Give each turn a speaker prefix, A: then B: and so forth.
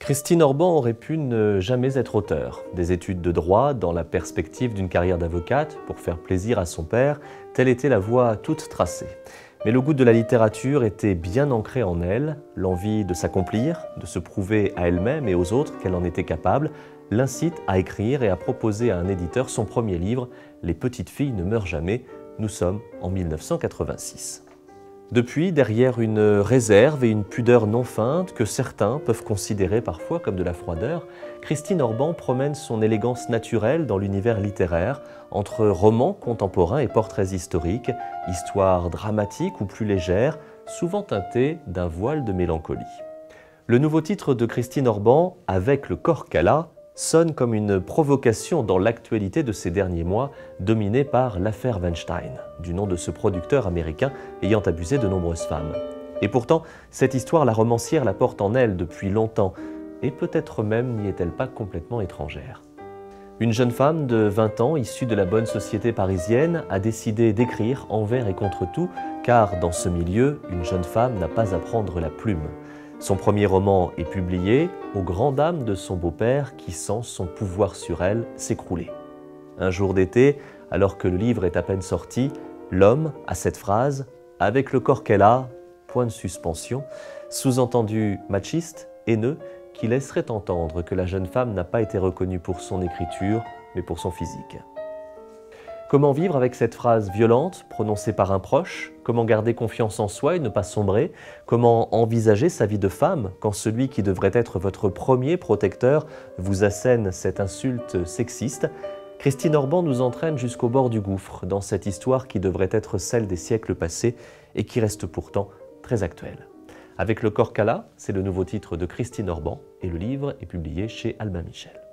A: Christine Orban aurait pu ne jamais être auteure. Des études de droit dans la perspective d'une carrière d'avocate pour faire plaisir à son père, telle était la voie toute tracée. Mais le goût de la littérature était bien ancré en elle, l'envie de s'accomplir, de se prouver à elle-même et aux autres qu'elle en était capable, l'incite à écrire et à proposer à un éditeur son premier livre, Les petites filles ne meurent jamais. Nous sommes en 1986. Depuis, derrière une réserve et une pudeur non feinte que certains peuvent considérer parfois comme de la froideur, Christine Orban promène son élégance naturelle dans l'univers littéraire, entre romans contemporains et portraits historiques, histoires dramatiques ou plus légères, souvent teintées d'un voile de mélancolie. Le nouveau titre de Christine Orban, Avec le corps qu'elle a, sonne comme une provocation dans l'actualité de ces derniers mois, dominée par l'affaire Weinstein, du nom de ce producteur américain ayant abusé de nombreuses femmes. Et pourtant, cette histoire, la romancière la porte en elle depuis longtemps, et peut-être même n'y est-elle pas complètement étrangère. Une jeune femme de 20 ans, issue de la bonne société parisienne, a décidé d'écrire envers et contre tout, car dans ce milieu, une jeune femme n'a pas à prendre la plume. Son premier roman est publié aux grandes dames de son beau-père qui sent son pouvoir sur elle s'écrouler. Un jour d'été, alors que le livre est à peine sorti, l'homme a cette phrase « Avec le corps qu'elle a », point de suspension, sous-entendu machiste, haineux, qui laisserait entendre que la jeune femme n'a pas été reconnue pour son écriture, mais pour son physique. Comment vivre avec cette phrase violente prononcée par un proche? Comment garder confiance en soi et ne pas sombrer? Comment envisager sa vie de femme quand celui qui devrait être votre premier protecteur vous assène cette insulte sexiste? Christine Orban nous entraîne jusqu'au bord du gouffre dans cette histoire qui devrait être celle des siècles passés et qui reste pourtant très actuelle. Avec le corps qu'elle a, c'est le nouveau titre de Christine Orban et le livre est publié chez Albin Michel.